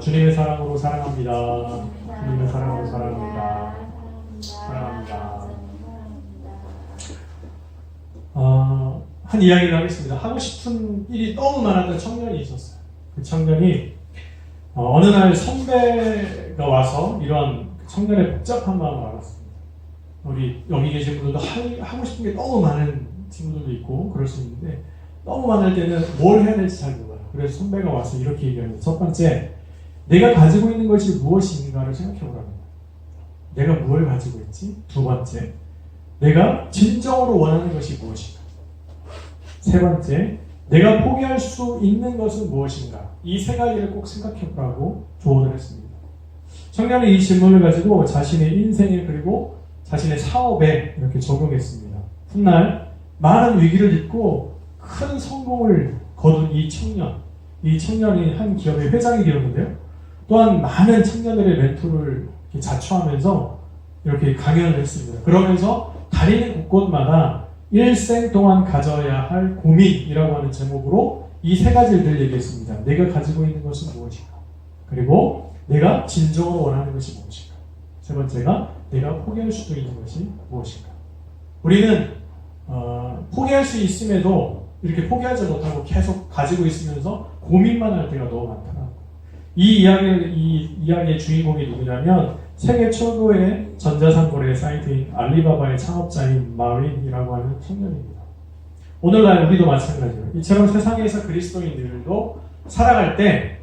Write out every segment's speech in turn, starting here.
주님의 사랑으로 사랑합니다. 주님의 사랑으로 사랑합니다. 사랑합니다. 한 이야기를 하겠습니다. 하고 싶은 일이 너무 많았던 청년이 있었어요. 그 청년이 어느 날 선배가 와서 이런 청년의 복잡한 마음을 알았습니다. 우리 여기 계신 분들도 하고 싶은 게 너무 많은 친구들도 있고 그럴 수 있는데 너무 많을 때는 뭘 해야 될지 잘 몰라요. 그래서 선배가 와서 이렇게 얘기합니다. 첫 번째, 내가 가지고 있는 것이 무엇인가를 생각해 보라는 거예요. 내가 뭘 가지고 있지? 두 번째, 내가 진정으로 원하는 것이 무엇인가? 세 번째, 내가 포기할 수 있는 것은 무엇인가? 이 세 가지를 꼭 생각해 보라고 조언을 했습니다. 청년은 이 질문을 가지고 자신의 인생에 그리고 자신의 사업에 이렇게 적용했습니다. 훗날 많은 위기를 딛고 큰 성공을 거둔 이 청년이 한 기업의 회장이 되었는데요. 또한 많은 청년들의 멘토를 자처하면서 이렇게 강연을 했습니다. 그러면서 다니는 곳곳마다 일생 동안 가져야 할 고민이라고 하는 제목으로 이 세 가지를 얘기했습니다. 내가 가지고 있는 것은 무엇인가? 그리고 내가 진정으로 원하는 것이 무엇인가? 세 번째가 내가 포기할 수도 있는 것이 무엇인가? 우리는 포기할 수 있음에도 이렇게 포기하지 못하고 계속 가지고 있으면서 고민만 할 때가 너무 많더라고요. 이 이야기의 주인공이 누구냐면 세계 최고의 전자상거래 사이트인 알리바바의 창업자인 마윈이라고 하는 청년입니다. 오늘날 우리도 마찬가지예요. 이처럼 세상에서 그리스도인들도 살아갈 때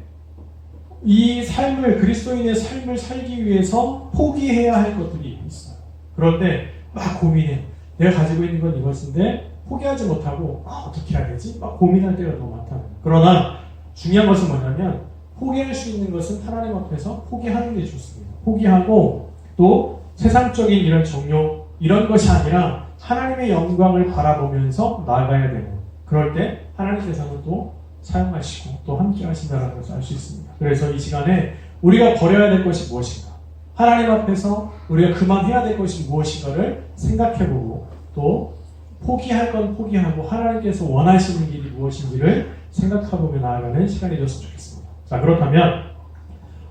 이 삶을, 그리스도인의 삶을 살기 위해서 포기해야 할 것들이 있어요. 그럴 때 막 고민해. 내가 가지고 있는 건 이것인데 포기하지 못하고 어떻게 해야 되지? 막 고민할 때가 너무 많다는 거예요. 그러나 중요한 것은 뭐냐면 포기할 수 있는 것은 하나님 앞에서 포기하는 게 좋습니다. 포기하고 또 세상적인 이런 정욕 이런 것이 아니라 하나님의 영광을 바라보면서 나아가야 되는, 그럴 때 하나님께서는 또 사용하시고 또 함께 하신다는 것을 알 수 있습니다. 그래서 이 시간에 우리가 버려야 될 것이 무엇인가, 하나님 앞에서 우리가 그만해야 될 것이 무엇인가를 생각해보고 또 포기할 건 포기하고 하나님께서 원하시는 길이 무엇인지를 생각해보며 나아가는 시간이 되었으면 좋겠습니다. 자, 그렇다면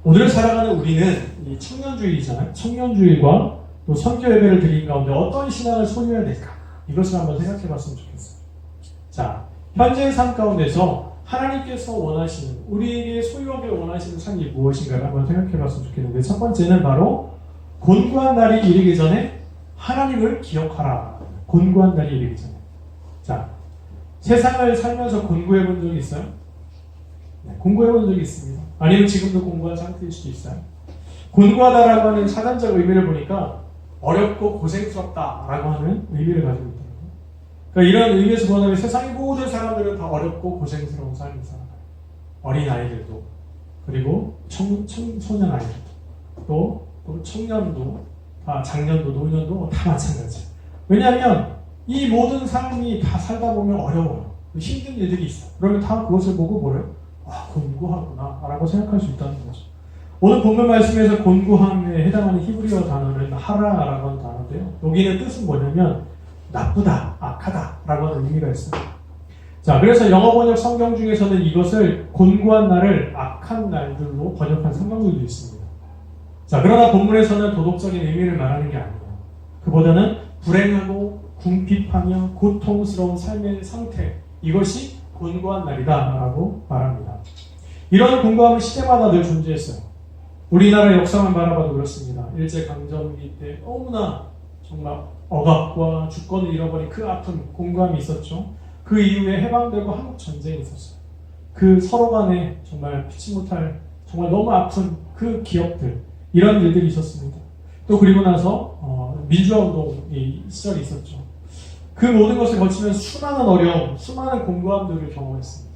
오늘 살아가는 우리는 이 청년주일이잖아요. 청년주일과 또 선교 예배를 드린 가운데 어떤 신앙을 소유해야 될까? 이것을 한번 생각해봤으면 좋겠어요. 자, 현재의 삶 가운데서 하나님께서 원하시는, 우리에게 소유하길 원하시는 삶이 무엇인가를 한번 생각해봤으면 좋겠는데, 첫 번째는 바로 곤고한 날이 이르기 전에 하나님을 기억하라. 곤고한 날이 이르기 전에. 자, 세상을 살면서 공부해 본 적이 있어요? 네, 공부해 본 적이 있습니다. 아니면 지금도 공부한 상태일 수도 있어요. 곤고하다라고 하는 사전적 의미를 보니까 어렵고 고생스럽다라고 하는 의미를 가지고 있더라고요. 그러니까 이런 의미에서 보면 세상의 모든 사람들은 다 어렵고 고생스러운 삶을 살아가요. 어린아이들도, 그리고 소년 아이들도, 또 청년도, 다 장년도, 노년도 다 마찬가지예요. 왜냐하면 이 모든 삶이 다 살다 보면 어려워요. 힘든 일들이 있어요. 그러면 다 그것을 보고 뭐래요? 곤고하구나 라고 생각할 수 있다는 거죠. 오늘 본문 말씀에서 곤고함에 해당하는 히브리어 단어는 하라라고 하는 단어인데요. 여기는 뜻은 뭐냐면 나쁘다, 악하다 라고 하는 의미가 있어요. 자, 그래서 영어 번역 성경 중에서는 이것을 곤고한 날을 악한 날들로 번역한 성경들도 있습니다. 자, 그러나 본문에서는 도덕적인 의미를 말하는 게 아니에요. 그보다는 불행하고 궁핍하며 고통스러운 삶의 상태, 이것이 곤고한 날이다 라고 말합니다. 이런 곤고함은 시대마다 늘 존재했어요. 우리나라 역사만 바라봐도 그렇습니다. 일제강점기 때 너무나 정말 억압과 주권을 잃어버린 그 아픈 곤고함이 있었죠. 그 이후에 해방되고 한국전쟁이 있었어요. 그 서로 간에 정말 피치 못할 정말 너무 아픈 그 기억들, 이런 일들이 있었습니다. 또 그리고 나서 민주화운동의 시절이 있었죠. 그 모든 것을 거치면서 수많은 어려움, 수많은 곤고함들을 경험했습니다.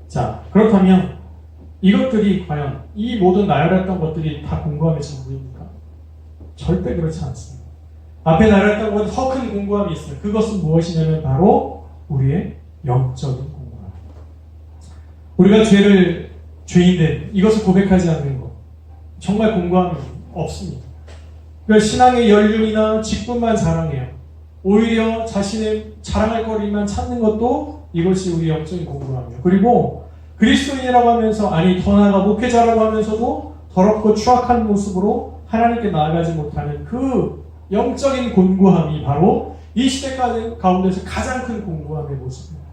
자, 그렇다면 이것들이 과연 이 모든 나열했던 것들이 다 곤고함의 전부입니까? 절대 그렇지 않습니다. 앞에 나열했던 것은 더 큰 곤고함이 있어요. 그것은 무엇이냐면 바로 우리의 영적인 곤고함입니다. 우리가 죄인된 이것을 고백하지 않는 것, 정말 곤고함이 없습니다. 그러니까 신앙의 연륜이나 직분만 자랑해요. 오히려 자신의 자랑할 거리만 찾는 것도 이것이 우리 영적인 곤고함이에요. 그리고 그리스도인이라고 하면서, 아니 더 나아가 목회자라고 하면서도 더럽고 추악한 모습으로 하나님께 나아가지 못하는 그 영적인 곤고함이 바로 이 시대 가운데서 가장 큰 곤고함의 모습입니다.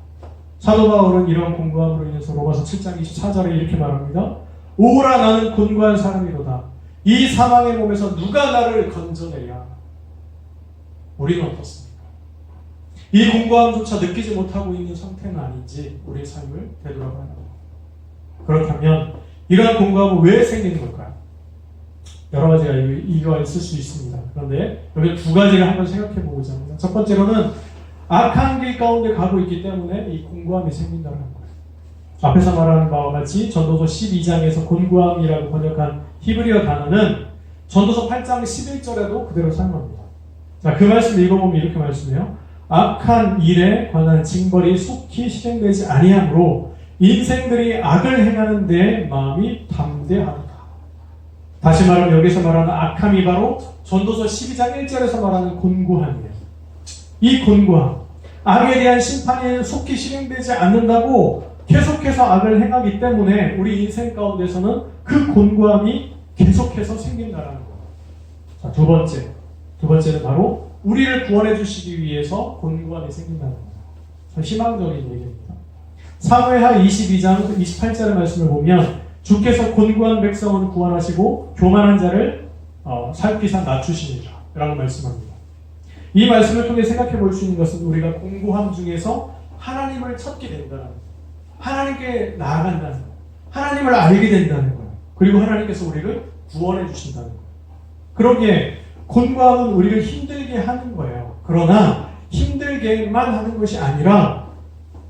사도 바울은 이런 곤고함으로 인해서 로마서 7장 24절에 이렇게 말합니다. 오라 나는 곤고한 사람이로다. 이 사망의 몸에서 누가 나를 건져내랴. 우리는 어떻습니까? 이 곤고함조차 느끼지 못하고 있는 상태는 아닌지 우리의 삶을 되돌아봐야 합니다. 그렇다면 이러한 곤고함은 왜 생기는 걸까요? 여러 가지가 이유가 있을 수 있습니다. 그런데 여기 두 가지를 한번 생각해 보고자 합니다. 첫 번째로는 악한 길 가운데 가고 있기 때문에 이 곤고함이 생긴다는 거예요. 앞에서 말하는 바와 같이 전도서 12장에서 곤고함이라고 번역한 히브리어 단어는 전도서 8장 11절에도 그대로 사용합니다. 자, 그 말씀을 읽어보면 이렇게 말씀해요. 악한 일에 관한 징벌이 속히 실행되지 아니하므로 인생들이 악을 행하는 데 마음이 담대하다. 다시 말하면 여기서 말하는 악함이 바로 전도서 12장 1절에서 말하는 곤고함이에요. 이 곤고함, 악에 대한 심판이 속히 실행되지 않는다고 계속해서 악을 행하기 때문에 우리 인생 가운데서는 그 곤고함이 계속해서 생긴다는 거예요. 자, 두 번째는 바로 우리를 구원해 주시기 위해서 곤고함이 생긴다는 거예요. 참 희망적인 얘기입니다. 사무엘하 22장 28절의 말씀을 보면 주께서 곤고한 백성은 구원하시고 교만한 자를 살피사 낮추시니라 라고 말씀합니다. 이 말씀을 통해 생각해 볼 수 있는 것은 우리가 곤고함 중에서 하나님을 찾게 된다는 거예요. 하나님께 나아간다는 거예요. 하나님을 알게 된다는 거예요. 그리고 하나님께서 우리를 구원해 주신다는 거예요. 그러기에 곤고함은 우리를 힘들게 하는 거예요. 그러나 힘들게만 하는 것이 아니라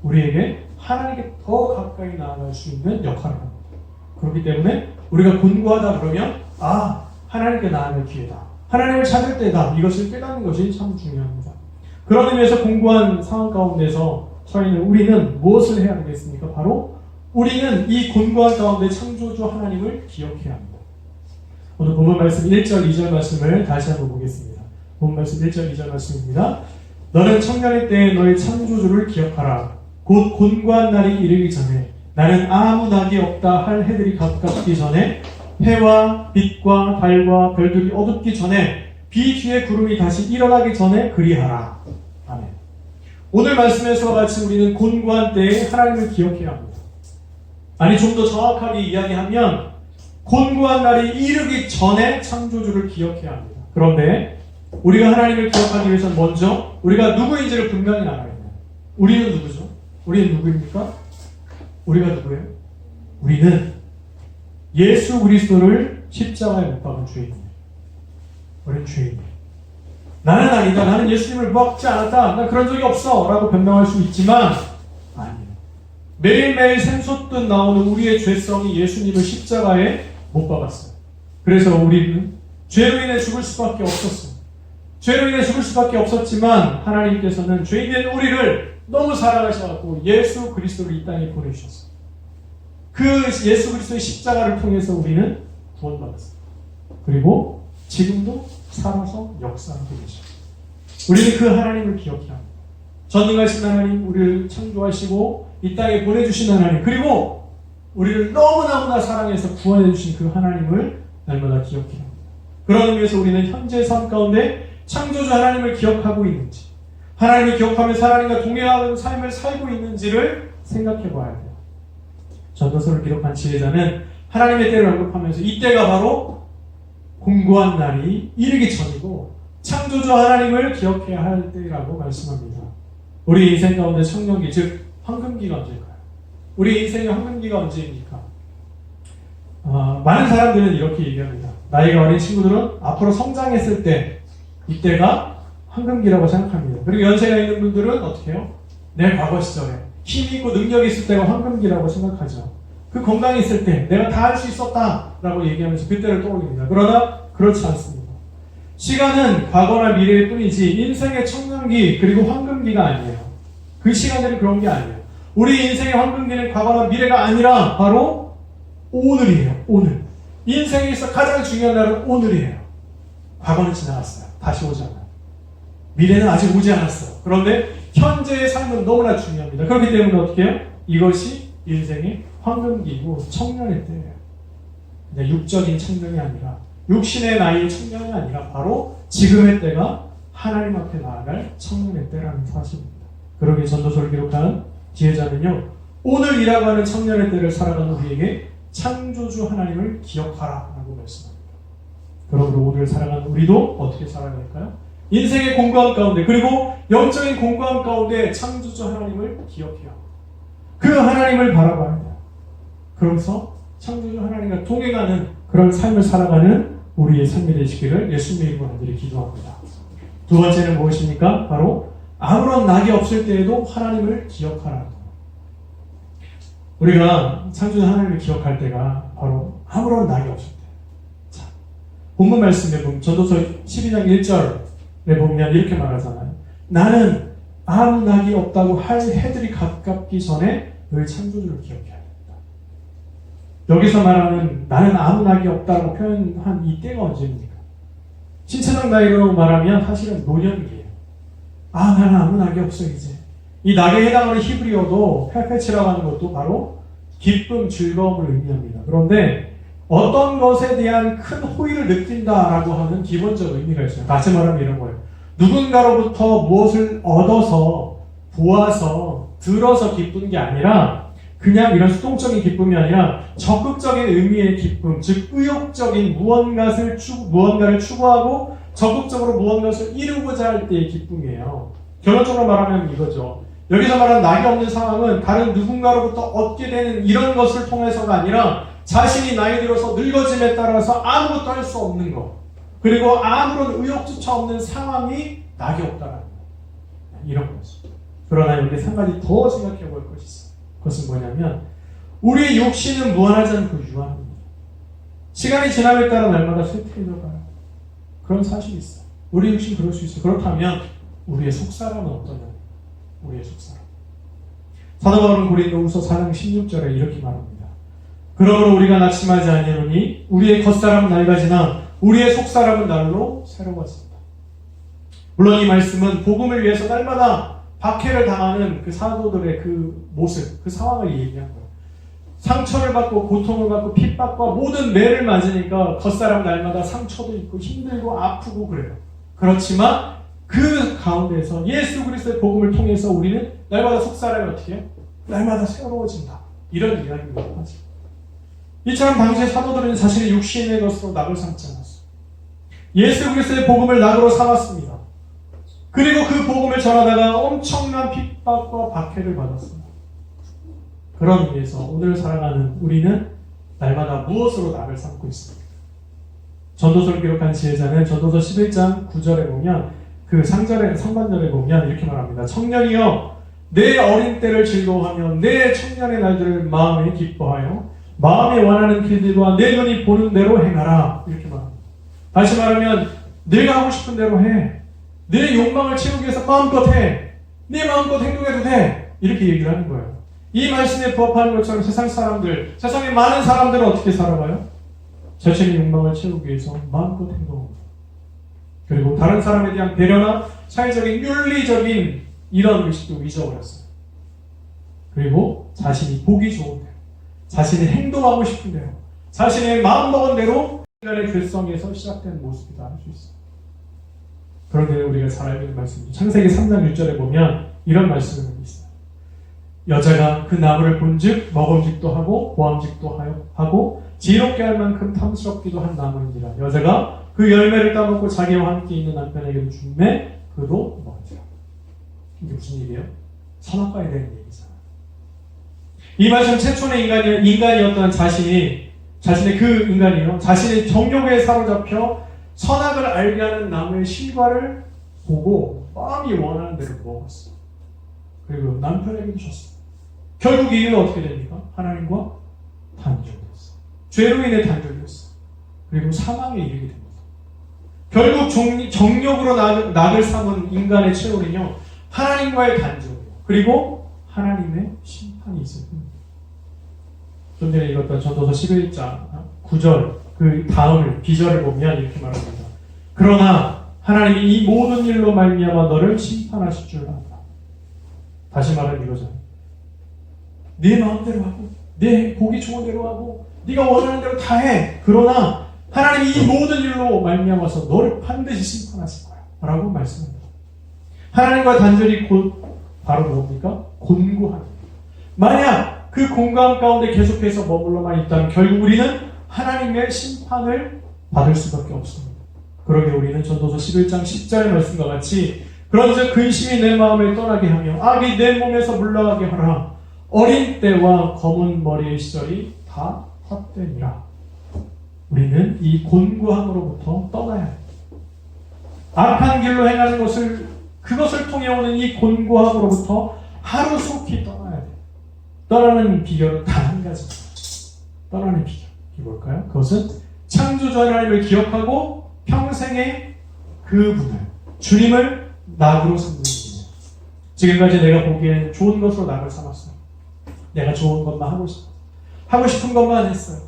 우리에게 하나님께 더 가까이 나아갈 수 있는 역할을 합니다. 그렇기 때문에 우리가 곤고하다 그러면 하나님께 나아갈 기회다. 하나님을 찾을 때다. 이것을 깨닫는 것이 참 중요합니다. 그런 의미에서 곤고한 상황 가운데서 우리는 무엇을 해야 되겠습니까? 바로 우리는 이 곤고한 가운데 창조주 하나님을 기억해야 합니다. 오늘 본문 말씀 1절 2절 말씀을 다시 한번 보겠습니다. 본문 말씀 1절 2절 말씀입니다. 너는 청년의 때에 너의 창조주를 기억하라. 곧 곤고한 날이 이르기 전에 나는 아무 낙이 없다 할 해들이 가깝기 전에 해와 빛과 달과 별들이 어둡기 전에 비 뒤에 구름이 다시 일어나기 전에 그리하라. 아멘. 오늘 말씀에서와 같이 우리는 곤고한 때에 하나님을 기억해야 합니다. 아니 좀 더 정확하게 이야기하면 곤고한 날이 이르기 전에 창조주를 기억해야 합니다. 그런데 우리가 하나님을 기억하기 위해서는 먼저 우리가 누구인지를 분명히 알아야 해요. 우리는 누구죠? 우리는 누구입니까? 우리가 누구예요? 우리는 예수 그리스도를 십자가에 못 박은 죄인이에요. 우리는 죄인이에요. 나는 아니다. 나는 예수님을 먹지 않았다. 난 그런 적이 없어. 라고 변명할 수 있지만 아니에요. 매일매일 샘솟듯 나오는 우리의 죄성이 예수님을 십자가에 못 박았어요. 그래서 우리는 죄로 인해 죽을 수밖에 없었어요. 죄로 인해 죽을 수밖에 없었지만 하나님께서는 죄인된 우리를 너무 사랑하셔서 예수 그리스도를 이 땅에 보내주셨어요. 그 예수 그리스도의 십자가를 통해서 우리는 구원받았어요. 그리고 지금도 살아서 역사하고 계십니다. 우리는 그 하나님을 기억해야 합니다. 전능하신 하나님, 우리를 창조하시고 이 땅에 보내주신 하나님, 그리고 우리를 너무나 사랑해서 구원해 주신 그 하나님을 날마다 기억해야 합니다. 그런 의미에서 우리는 현재의 삶 가운데 창조주 하나님을 기억하고 있는지, 하나님을 기억하면서 하나님과 동행하는 삶을 살고 있는지를 생각해 봐야 돼요. 전도서를 기록한 지혜자는 하나님의 때를 언급하면서 이때가 바로 곤고한 날이 이르기 전이고 창조주 하나님을 기억해야 할 때라고 말씀합니다. 우리 인생 가운데 청년기, 즉 황금기가 언제일까요? 우리 인생의 황금기가 언제입니까? 많은 사람들은 이렇게 얘기합니다. 나이가 어린 친구들은 앞으로 성장했을 때 이때가 황금기라고 생각합니다. 그리고 연세가 있는 분들은 어떻게 해요? 내 과거 시절에 힘이 있고 능력이 있을 때가 황금기라고 생각하죠. 그 건강이 있을 때 내가 다 할 수 있었다라고 얘기하면서 그때를 떠올립니다. 그러나 그렇지 않습니다. 시간은 과거나 미래일 뿐이지 인생의 청년기 그리고 황금기가 아니에요. 그 시간들은 그런 게 아니에요. 우리 인생의 황금기는 과거나 미래가 아니라 바로 오늘이에요. 오늘. 인생에 있어 가장 중요한 날은 오늘이에요. 과거는 지나갔어요. 다시 오지 않아요. 미래는 아직 오지 않았어요. 그런데 현재의 삶은 너무나 중요합니다. 그렇기 때문에 어떻게 해요? 이것이 인생의 황금기고 청년의 때예요. 그냥 육적인 청년이 아니라 육신의 나이의 청년이 아니라 바로 지금의 때가 하나님 앞에 나아갈 청년의 때라는 사실입니다. 그러기에 전도서를 기록한 지혜자는요, 오늘이라고 하는 청년의 때를 살아가는 우리에게 창조주 하나님을 기억하라 라고 말씀합니다. 그러므로 오늘 살아가는 우리도 어떻게 살아야 할까요? 인생의 공고함 가운데, 그리고 영적인 공고함 가운데 창조주 하나님을 기억해야 합니다. 그 하나님을 바라봐야 돼요. 그러면서 창조주 하나님과 동행하는 그런 삶을 살아가는 우리의 삶이 되시기를 예수님의 이름으로 간절히 기도합니다. 두 번째는 무엇입니까? 바로 아무런 낙이 없을 때에도 하나님을 기억하라. 우리가 창조주 하나님을 기억할 때가 바로 아무런 낙이 없을 때. 자, 본문 말씀에 보면 전도서 12장 1절에 보면 이렇게 말하잖아요. 나는 아무 낙이 없다고 할 해들이 가깝기 전에 늘 창조주를 기억해야 된다. 여기서 말하는 나는 아무 낙이 없다고 표현한 이 때가 언제입니까? 신체적 나이로 말하면 사실은 노년기예요. 아, 나는 아무 낙이 없어 이제. 이 낙에 해당하는 히브리어도 페페치라고 하는 것도 바로 기쁨, 즐거움을 의미합니다. 그런데 어떤 것에 대한 큰 호의를 느낀다라고 하는 기본적 의미가 있어요. 다시 말하면 이런 거예요. 누군가로부터 무엇을 얻어서, 보아서, 들어서 기쁜 게 아니라 그냥 이런 수동적인 기쁨이 아니라 적극적인 의미의 기쁨, 즉 의욕적인 무언가를 추구하고 적극적으로 무언가를 이루고자 할 때의 기쁨이에요. 결론적으로 말하면 이거죠. 여기서 말하는 낙이 없는 상황은 다른 누군가로부터 얻게 되는 이런 것을 통해서가 아니라 자신이 나이 들어서 늙어짐에 따라서 아무것도 할 수 없는 것, 그리고 아무런 의욕조차 없는 상황이 낙이 없다라는 것, 이런 거죠. 그러나 여기 한 가지 더 생각해 볼 것이 있어요. 그것은 뭐냐면 우리의 육신은 무한하지 않고 유한합니다. 시간이 지남에 따라 날마다 쇠퇴해져가요. 그런 사실이 있어요. 우리 육신 그럴 수 있어요. 그렇다면 우리의 속사람은 어떠냐? 우리의 속사람. 사도 바울은 고린도후서 4장 16절에 이렇게 말합니다. 그러므로 우리가 낙심하지 아니하노니 우리의 겉사람은 낡아지나 우리의 속사람은 날로 새로워진다. 물론 이 말씀은 복음을 위해서 날마다 박해를 당하는 그 사도들의 그 모습, 그 상황을 얘기한 거예요. 상처를 받고 고통을 받고 핍박과 모든 매를 맞으니까 겉사람 날마다 상처도 있고 힘들고 아프고 그래요. 그렇지만 그 가운데서 예수 그리스도의 복음을 통해서 우리는 날마다 속사람이 어떻게 해요? 날마다 새로워진다. 이런 이야기를 하죠. 이처럼 당시의 사도들은 자신의 육신의 것으로 낙을 삼지 않았어요. 예수 그리스도의 복음을 낙으로 삼았습니다. 그리고 그 복음을 전하다가 엄청난 핍박과 박해를 받았습니다. 그런 의미에서 오늘 살아가는 우리는 날마다 무엇으로 낙을 삼고 있습니까? 전도서를 기록한 지혜자는 전도서 11장 9절에 보면 그 상반절에 보면 이렇게 말합니다. 청년이여 내 어린 때를 즐거워하며 내 청년의 날들을 마음에 기뻐하여 마음에 원하는 길들과 내 눈이 보는 대로 행하라. 이렇게 말합니다. 다시 말하면 내가 하고 싶은 대로 해. 내 욕망을 채우기 위해서 마음껏 해. 네 마음껏 행동해도 돼. 이렇게 얘기를 하는 거예요. 이 말씀에 부합하는 것처럼 세상 사람들, 세상의 많은 사람들은 어떻게 살아가요? 자신의 욕망을 채우기 위해서 마음껏 행동합니다. 그리고 다른 사람에 대한 배려나 사회적인 윤리적인 이런 의식도 잊어버렸어요. 그리고 자신이 보기 좋은 대로, 자신이 행동하고 싶은 대로, 자신의 마음먹은 대로 인간의 결성에서 시작된 모습이다 할 수 있어요. 그런데 우리가 잘 알고 있는 말씀이죠. 창세기 3장 1절에 보면 이런 말씀이 있어요. 여자가 그 나무를 본즉 먹음직도 하고 보암직도 하고 지혜롭게 할 만큼 탐스럽기도 한 나무이니라. 여자가 그 열매를 따먹고 자기와 함께 있는 남편에게도 주매 그도 먹으리라. 이게 무슨 일이에요? 선악과에 대한 얘기잖아요. 이 말씀 최초의 인간이었던 자신의 그 인간이요, 자신의 정욕에 사로잡혀 선악을 알게 하는 나무의 실과를 보고 마음이 원하는 대로 먹었어요. 그리고 남편에게도 줬어요. 결국 이 일은 어떻게 됩니까? 하나님과 단절됐어요. 죄로 인해 단절됐어요. 그리고 사망에 이르게 됩니다. 결국 정욕으로 낙을 삼은 인간의 최후는요, 하나님과의 단절이에요. 그리고 하나님의 심판이 있어요. 좀 전에 읽었던 전도서 11장 9절 그 다음을 비절을 보면 이렇게 말합니다. 그러나 하나님이 이 모든 일로 말미암아 너를 심판하실 줄 안다. 다시 말하면 이거죠. 네 마음대로 하고 네 보기 좋은 대로 하고 네가 원하는 대로 다 해. 그러나 하나님이 이 모든 일로 말미암아서 너를 반드시 심판하실 거야 라고 말씀합니다. 하나님과 단절이 곧 바로 뭡니까? 곤고함. 만약 그 공감 가운데 계속해서 머물러만 있다면 결국 우리는 하나님의 심판을 받을 수밖에 없습니다. 그러게 우리는 전도서 11장 10절의 말씀과 같이 그런즉 근심이 내 마음을 떠나게 하며 악이 내 몸에서 물러가게 하라. 어린 때와 검은 머리의 시절이 다 헛되니라. 우리는 이 곤고함으로부터 떠나야 해요. 악한 길로 행하는 것을 그것을 통해 오는 이 곤고함으로부터 하루속히 떠나야 돼요. 떠나는 비결은 단 한 가지입니다. 떠나는 비결. 이게 뭘까요? 그것은 창조주 하나님을 기억하고 평생에 그분을, 주님을 낙으로 삼는 일이에요. 지금까지 내가 보기엔 좋은 것으로 낙을 삼았어요. 내가 좋은 것만 하고 싶어요. 하고 싶은 것만 했어요.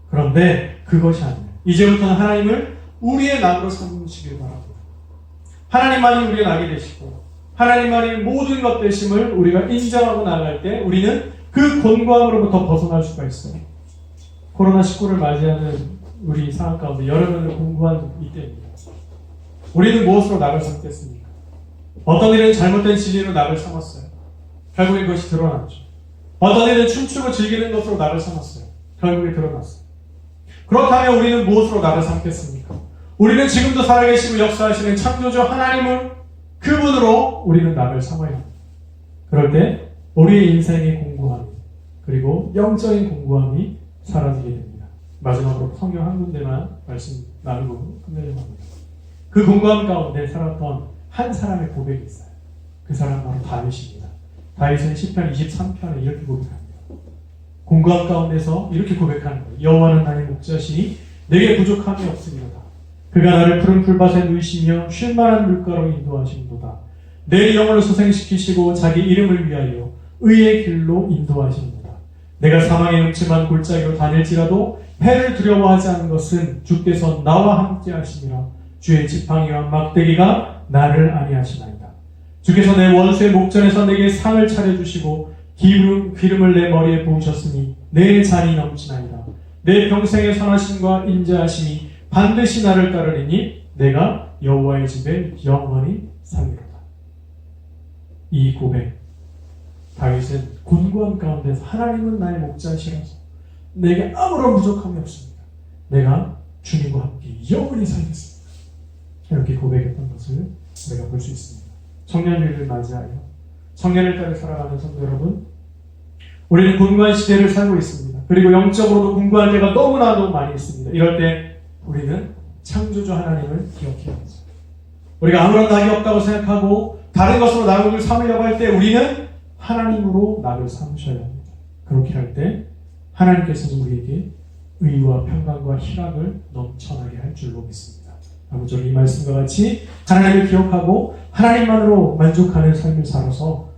그런데 그것이 아니에요. 이제부터는 하나님을 우리의 낙으로 삼으시길 바랍니다. 하나님만이 우리의 낙이 되시고 하나님만이 모든 것 되심을 우리가 인정하고 나아갈 때 우리는 그 곤고함으로부터 벗어날 수가 있어요. 코로나19를 맞이하는 우리 상황 가운데 여러 면을 공부한 이때입니다. 우리는 무엇으로 낙을 삼겠습니까? 어떤 일은 잘못된 진리로 낙을 삼았어요. 결국에 그것이 드러났죠. 어떤 일은 춤추고 즐기는 것으로 낙을 삼았어요. 결국에 드러났어요. 그렇다면 우리는 무엇으로 낙을 삼겠습니까? 우리는 지금도 살아계시고 역사하시는 창조주 하나님을 그분으로 우리는 낙을 삼아야 합니다. 그럴 때 우리의 인생의 공고함이 그리고 영적인 공고함이 사라지게 됩니다. 마지막으로 성경 한 군데만 말씀 나누고 끝내려고 합니다. 그 공고함 가운데 살았던 한 사람의 고백이 있어요. 그 사람 바로 다윗입니다. 다윗은 시편 23편에 이렇게 고백합니다. 공고함 가운데서 이렇게 고백하는 거예요. 여호와는 나의 목자시니 내게 부족함이 없으리로다. 그가 나를 푸른 풀밭에 누이시며 쉴 만한 물가로 인도하시는도다. 내 영혼을 소생시키시고 자기 이름을 위하여 의의 길로 인도하시는도다. 내가 사망의 음침한 골짜기로 다닐지라도 해를 두려워하지 않은 것은 주께서 나와 함께 하시니라. 주의 지팡이와 막대기가 나를 안위하시나이다. 주께서 내 원수의 목전에서 내게 상을 차려주시고 기름을 내 머리에 부으셨으니 내 잔이 넘치나이다. 내 평생의 선하심과 인자하심이 반드시 나를 따르리니 내가 여호와의 집에 영원히 살리로다. 이 고백, 다윗은 곤고한 가운데서 하나님은 나의 목자시라서 내게 아무런 부족함이 없습니다. 내가 주님과 함께 영원히 살겠습니다. 이렇게 고백했던 것을 우리가 볼 수 있습니다. 청년들을 맞이하여 청년을 따라 살아가는 성도 여러분, 우리는 곤고한 시대를 살고 있습니다. 그리고 영적으로도 곤고한 때가 너무나도 많이 있습니다. 이럴 때 우리는 창조주 하나님을 기억해야 합니다. 우리가 아무런 낙이 없다고 생각하고 다른 것으로 낙을 삼으려고 할 때 우리는 하나님으로 낙을 삼으셔야 합니다. 그렇게 할 때 하나님께서는 우리에게 의와 평강과 희락을 넘쳐나게 할 줄로 믿습니다. 아무쪼록 이 말씀과 같이 하나님을 기억하고 하나님만으로 만족하는 삶을 살아서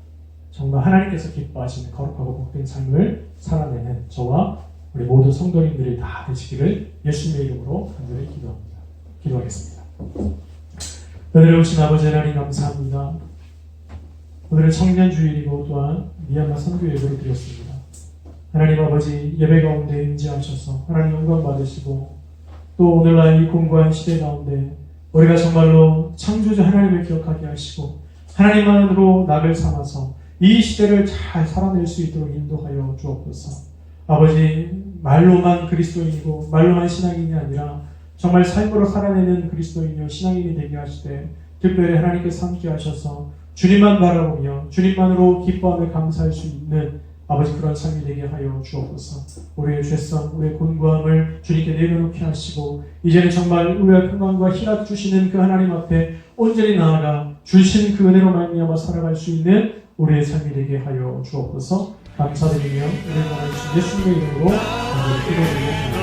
정말 하나님께서 기뻐하시는 거룩하고 복된 삶을 살아내는 저와 우리 모든 성도님들이 다 되시기를 예수님의 이름으로 간절히 기도합니다. 기도하겠습니다. 오늘 오신 아버지 하나님 감사합니다. 오늘은 청년주일이고 또한 미얀마 선교 예배를 드렸습니다. 하나님 아버지 예배 가운데 임재하셔서 하나님 영광 받으시고 또 오늘날 이 공고한 시대 가운데 우리가 정말로 창조주 하나님을 기억하게 하시고 하나님만으로 낙을 삼아서 이 시대를 잘 살아낼 수 있도록 인도하여 주옵소서. 아버지 말로만 그리스도인이고 말로만 신앙인이 아니라 정말 삶으로 살아내는 그리스도인이요 신앙인이 되게 하시되 특별히 하나님께서 함께 하셔서 주님만 바라보며 주님만으로 기뻐하며 감사할 수 있는 아버지 그런 삶이 되게 하여 주옵소서. 우리의 죄성, 우리의 곤고함을 주님께 내려놓게 하시고 이제는 정말 의와 평강과 희락 주시는 그 하나님 앞에 온전히 나아가 주신 그 은혜로 말미암아 살아갈 수 있는 우리의 삶이 되게 하여 주옵소서. 감사드리며 은혜 받으신 예수님의 이름으로 기도드립니다.